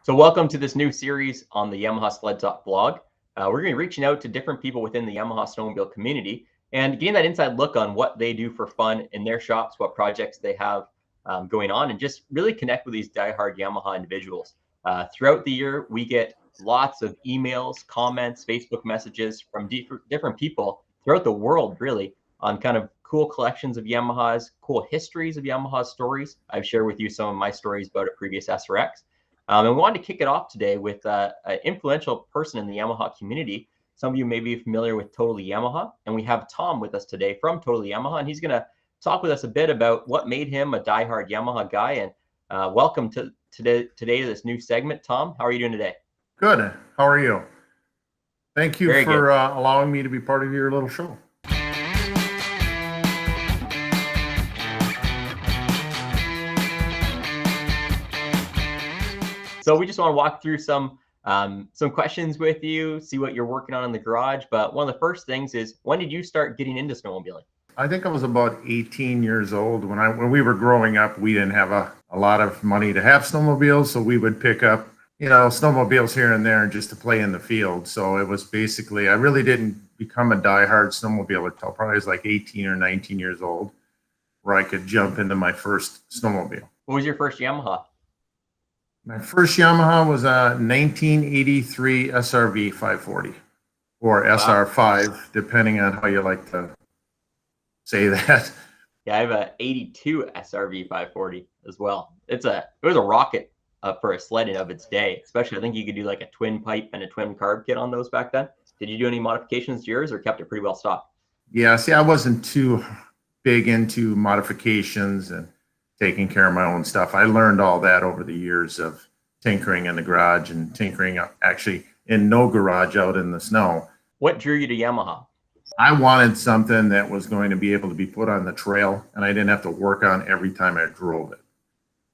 So, welcome to this new series on the Yamaha Sled Talk blog. We're going to be reaching out to different people within the Yamaha snowmobile community and getting that inside look on what they do for fun in their shops, what projects they have going on, and just really connect with these diehard Yamaha individuals. Throughout the year, we get lots of emails, comments, Facebook messages from different people throughout the world, really, on kind of cool collections of Yamahas, cool histories of Yamaha stories. I've shared with you some of my stories about a previous SRX. And we wanted to kick it off today with an influential person in the Yamaha community. Some of you may be familiar with Totally Yamaha, and we have Tom with us today from Totally Yamaha, and he's going to talk with us a bit about what made him a diehard Yamaha guy. And welcome to today to this new segment, Tom. How are you doing today? Good. How are you? Thank you Very good. for allowing me to be part of your little show. So we just want to walk through some questions with you, see what you're working on in the garage. But one of the first things is, when did you start getting into snowmobiling? I think I was about 18 years old when we were growing up. We didn't have a lot of money to have snowmobiles, so we would pick up snowmobiles here and there just to play in the field. So it was basically, I really didn't become a diehard snowmobiler until probably I was like 18 or 19 years old, where I could jump into my first snowmobile. What was your first Yamaha? My first Yamaha was a 1983 SRV 540 or SR5, depending on how you like to say that. Yeah, I have a 82 SRV 540 as well. It was a rocket for a sledding of its day, especially I think you could do like a twin pipe and a twin carb kit on those back then. Did you do any modifications to yours or kept it pretty well stocked? Yeah, see, I wasn't too big into modifications and taking care of my own stuff. I learned all that over the years of tinkering in the garage and tinkering actually in no garage out in the snow. What drew you to Yamaha? I wanted something that was going to be able to be put on the trail and I didn't have to work on every time I drove it.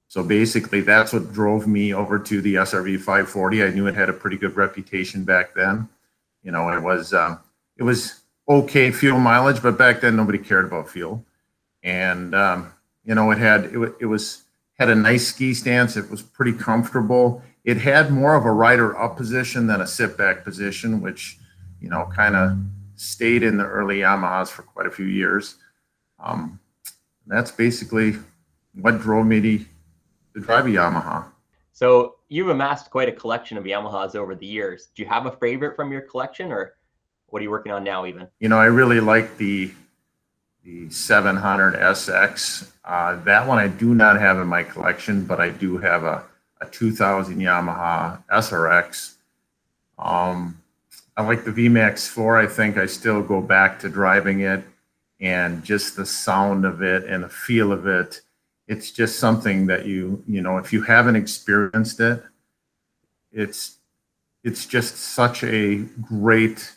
So basically that's what drove me over to the SRV 540. I knew it had a pretty good reputation back then. You know, it was okay fuel mileage, but back then nobody cared about fuel. And it had a nice ski stance. It was pretty comfortable. It had more of a rider up position than a sit back position, which, kind of stayed in the early Yamahas for quite a few years. That's basically what drove me to drive a Yamaha. So you've amassed quite a collection of Yamahas over the years. Do you have a favorite from your collection, or what are you working on now even? I really like the 700 SX. That one I do not have in my collection, but I do have a 2000 Yamaha SRX. I like the VMAX 4. I think I still go back to driving it, and just the sound of it and the feel of it. It's just something that if you haven't experienced it, it's just such a great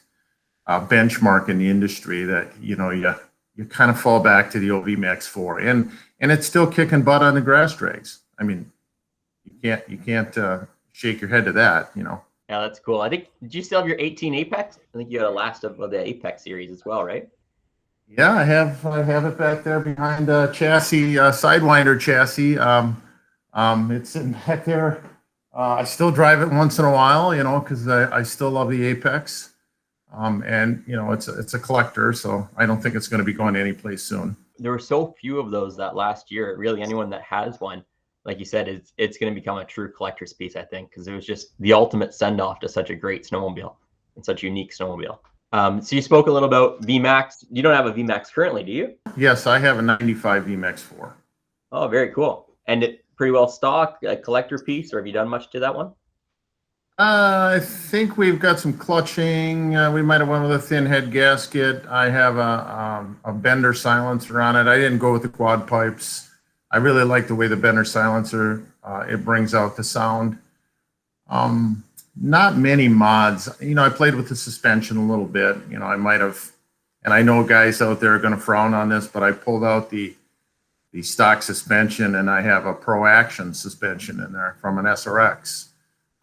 benchmark in the industry that you kind of fall back to the old VMAX 4, and it's still kicking butt on the grass drags. I mean, you can't shake your head to that. Yeah, that's cool. I think, did you still have your 18 Apex? I think you had a last of the Apex series as well, right? Yeah, I have it back there behind the chassis, Sidewinder chassis. It's sitting back there. I still drive it once in a while, because I still love the Apex. And it's a collector, so I don't think it's going to be going anyplace soon. There were so few of those that last year. Really, anyone that has one, like you said, it's going to become a true collector's piece, I think, because it was just the ultimate send-off to such a great snowmobile and such a unique snowmobile. So you spoke a little about VMAX. You don't have a VMAX currently, do you? Yes, I have a 95 VMAX 4. Oh, very cool. And it pretty well stocked, a collector piece, or have you done much to that one? I think we've got some clutching. We might have went with a thin head gasket. I have a Bender silencer on it. I didn't go with the quad pipes. I really like the way the Bender silencer, it brings out the sound. Not many mods. I played with the suspension a little bit. I might have, and I know guys out there are going to frown on this, but I pulled out the stock suspension, and I have a Pro Action suspension in there from an SRX.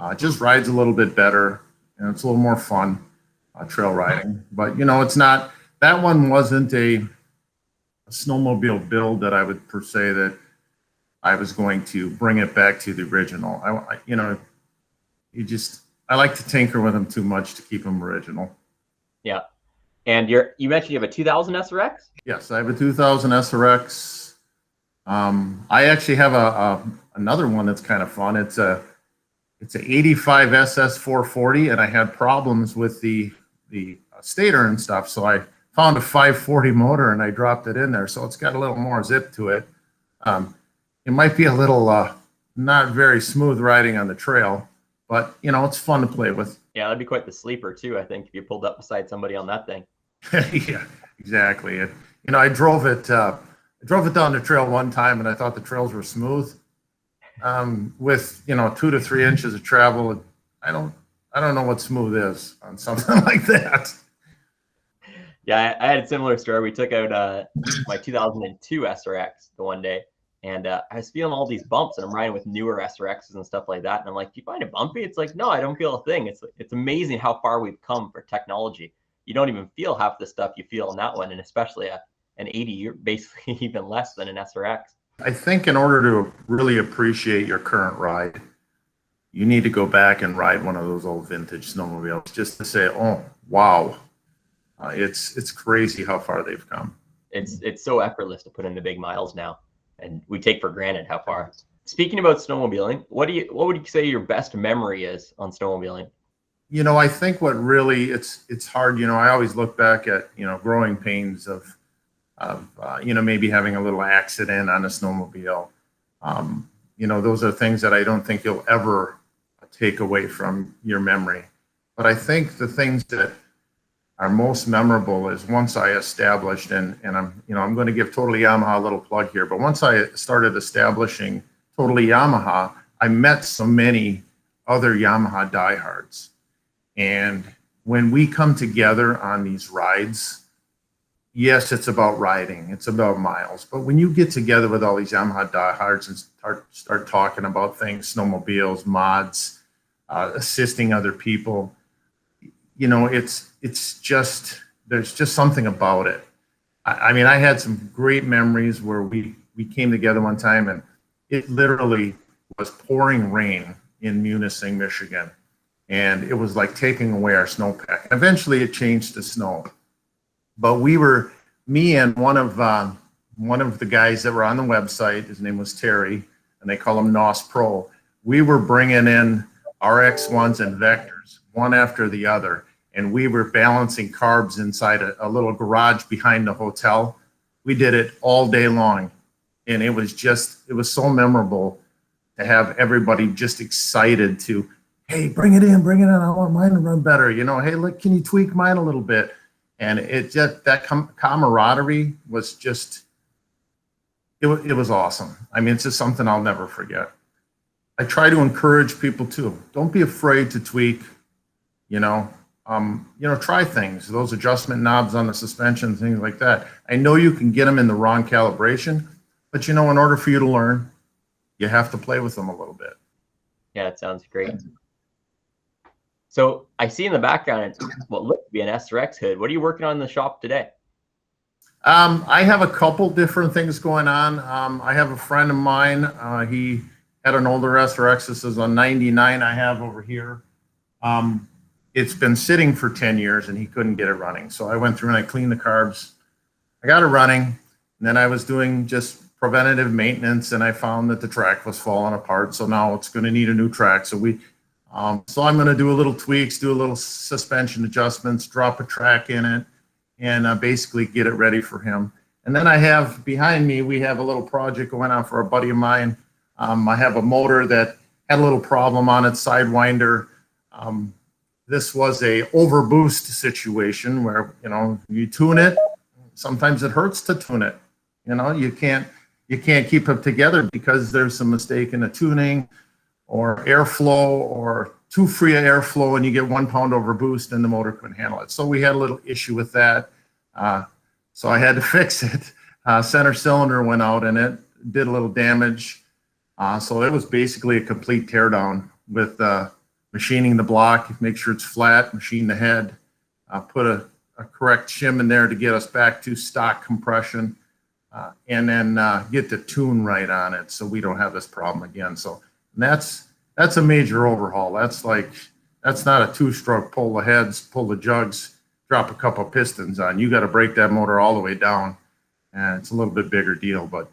It just rides a little bit better, and it's a little more fun trail riding. But it's not, that one wasn't a snowmobile build that I would per se that I was going to bring it back to the original. I like to tinker with them too much to keep them original. Yeah. And you mentioned you have a 2000 SRX? Yes, I have a 2000 SRX. I actually have another one that's kind of fun. It's an 85 SS 440, and I had problems with the stator and stuff. So I found a 540 motor and I dropped it in there. So it's got a little more zip to it. It might be a little not very smooth riding on the trail, but it's fun to play with. Yeah, that'd be quite the sleeper too, I think, if you pulled up beside somebody on that thing. Yeah, exactly. I drove it down the trail one time and I thought the trails were smooth. With 2 to 3 inches of travel, I don't know what smooth is on something like that. Yeah, I had a similar story. We took out my 2002 SRX the one day, and I was feeling all these bumps, and I'm riding with newer SRXs and stuff like that. And I'm like, "Do you find it bumpy?" It's like, "No, I don't feel a thing." It's amazing how far we've come for technology. You don't even feel half the stuff you feel on that one, and especially an 80, you're basically even less than an SRX. I think in order to really appreciate your current ride, you need to go back and ride one of those old vintage snowmobiles just to say, "Oh, wow." It's crazy how far they've come. It's so effortless to put in the big miles now, and we take for granted how far. Speaking about snowmobiling, what would you say your best memory is on snowmobiling? I think what really it's hard. I always look back at growing pains of maybe having a little accident on a snowmobile. Those are things that I don't think you'll ever take away from your memory. But I think the things that are most memorable is once I established, and I'm going to give Totally Yamaha a little plug here, but once I started establishing Totally Yamaha, I met so many other Yamaha diehards. And when we come together on these rides, yes, it's about riding, it's about miles. But when you get together with all these Yamaha diehards and start talking about things, snowmobiles, mods, assisting other people, it's just, there's just something about it. I mean, I had some great memories where we came together one time and it literally was pouring rain in Munising, Michigan. And it was like taking away our snowpack. Eventually it changed to snow. But me and one of the guys that were on the website, his name was Terry, and they call him NOS Pro. We were bringing in RX1s and Vectors, one after the other. And we were balancing carbs inside a little garage behind the hotel. We did it all day long. And it was so memorable to have everybody just excited to, hey, bring it in. I want mine to run better. Hey, look, can you tweak mine a little bit? And it just, that camaraderie was just, it was awesome. I mean, it's just something I'll never forget. I try to encourage people too. Don't be afraid to tweak, try things, those adjustment knobs on the suspension, things like that. I know you can get them in the wrong calibration, but in order for you to learn, you have to play with them a little bit. Yeah, it sounds great. So I see in the background what looks to be an SRX hood. What are you working on in the shop today? I have a couple different things going on. I have a friend of mine. He had an older SRX. This is a 99 I have over here. It's been sitting for 10 years and he couldn't get it running. So I went through and I cleaned the carbs. I got it running. And then I was doing just preventative maintenance and I found that the track was falling apart. So now it's going to need a new track. So I'm going to do a little tweaks, do a little suspension adjustments, drop a track in it, and basically get it ready for him. And then I have behind me, we have a little project going on for a buddy of mine. I have a motor that had a little problem on its sidewinder. This was a overboost situation where, you tune it. Sometimes it hurts to tune it. You can't keep it together because there's some mistake in the tuning or airflow or too free of airflow and you get 1 pound overboost and the motor couldn't handle it. So we had a little issue with that. So I had to fix it. Center cylinder went out and it did a little damage. So it was basically a complete teardown with machining the block, make sure it's flat, machine the head, put a correct shim in there to get us back to stock compression, and then get the tune right on it so we don't have this problem again. So that's that's a major overhaul. That's not a two-stroke, pull the heads, pull the jugs, drop a couple of pistons on. You got to break that motor all the way down, and it's a little bit bigger deal. But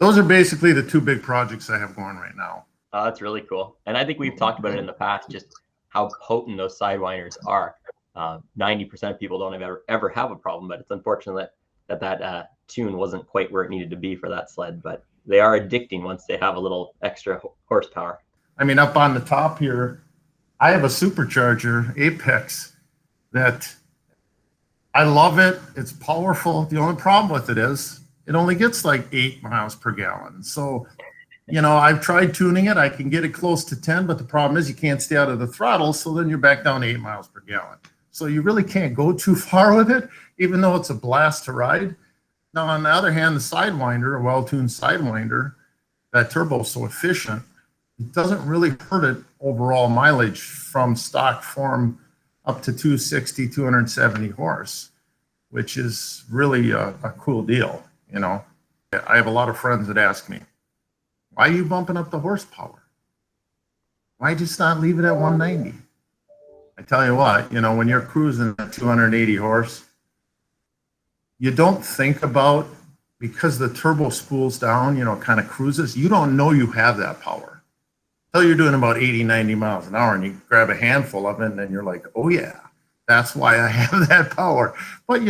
those are basically the two big projects I have going right now. That's really cool. And I think we've talked about it in the past, just how potent those sidewinders are. 90% of people don't ever have a problem, but it's unfortunate that tune wasn't quite where it needed to be for that sled. But they are addicting once they have a little extra horsepower. I mean, up on the top here, I have a supercharger, Apex, that I love it. It's powerful. The only problem with it is it only gets like 8 miles per gallon. So, I've tried tuning it. I can get it close to 10, but the problem is you can't stay out of the throttle. So then you're back down to 8 miles per gallon. So you really can't go too far with it, even though it's a blast to ride. Now, on the other hand, the Sidewinder, a well-tuned Sidewinder, that turbo is so efficient, it doesn't really hurt it overall mileage from stock form up to 260, 270 horse, which is really a cool deal. I have a lot of friends that ask me, why are you bumping up the horsepower? Why just not leave it at 190? I tell you what, when you're cruising at 280 horse, you don't think about, because the turbo spools down, kind of cruises, you don't know you have that power. Until you're doing about 80, 90 miles an hour and you grab a handful of it and then you're like, oh yeah, that's why I have that power. But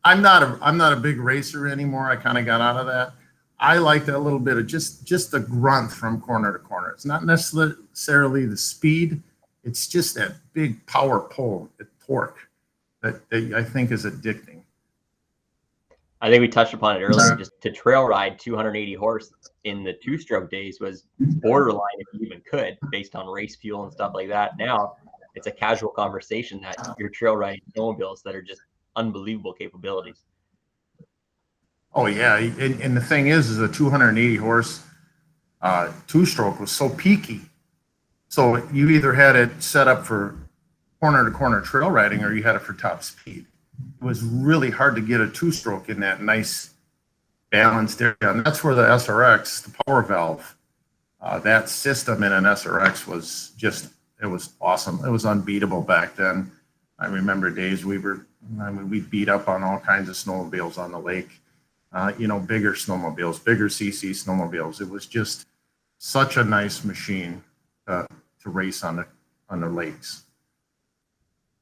I'm not a big racer anymore. I kind of got out of that. I like that little bit of just the grunt from corner to corner. It's not necessarily the speed. It's just that big power pull, the torque that I think is addicting. I think we touched upon it earlier. Just to trail ride 280 horse in the two-stroke days was borderline, if you even could, based on race fuel and stuff like that. Now it's a casual conversation that you're trail riding snowmobiles that are just unbelievable capabilities. Oh yeah, and the thing is a 280 horse two-stroke was so peaky. So you either had it set up for corner-to-corner trail riding or you had it for top speed. It was really hard to get a two-stroke in that nice balanced area. And that's where the SRX, the power valve, that system in an SRX was it was awesome. It was unbeatable back then. I remember days we'd beat up on all kinds of snowmobiles on the lake, bigger snowmobiles, bigger CC snowmobiles. It was just such a nice machine to race on the lakes.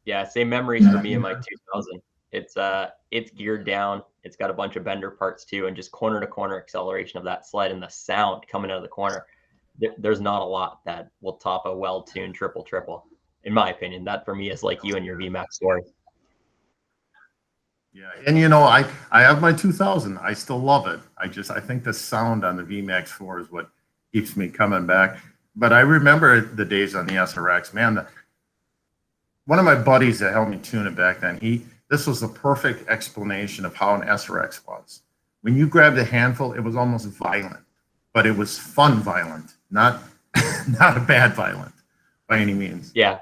Yeah, same memories for me in my 2000. It's geared down. It's got a bunch of bender parts too, and just corner to corner acceleration of that sled and the sound coming out of the corner. There's not a lot that will top a well-tuned triple, in my opinion. That for me is like you and your VMAX story. Yeah, and I have my 2000. I still love it. I think the sound on the VMAX 4 is what keeps me coming back. But I remember the days on the SRX, man. One of my buddies that helped me tune it back then, this was the perfect explanation of how an SRX was. When you grabbed a handful, it was almost violent, but it was fun violent, not a bad violent by any means. Yeah.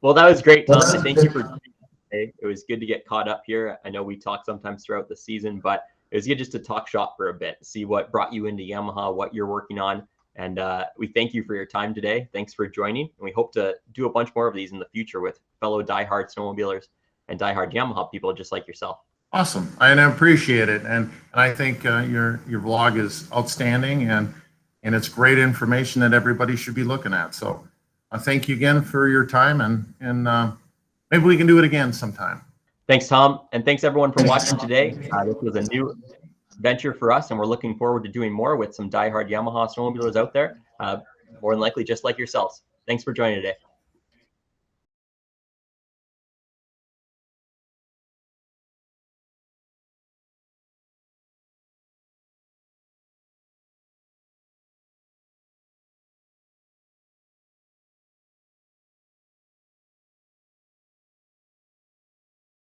Well, that was great, Tom. Thank you for joining us today. It was good to get caught up here. I know we talk sometimes throughout the season, but it was good just to talk shop for a bit, see what brought you into Yamaha, what you're working on. And we thank you for your time today. Thanks for joining. And we hope to do a bunch more of these in the future with fellow diehard snowmobilers and diehard Yamaha people just like yourself. Awesome. I appreciate it. And I think your vlog is outstanding and it's great information that everybody should be looking at. So thank you again for your time and maybe we can do it again sometime. Thanks, Tom. And thanks everyone for watching today. This was a new venture for us, and we're looking forward to doing more with some diehard Yamaha snowmobilers out there, more than likely just like yourselves. Thanks for joining today.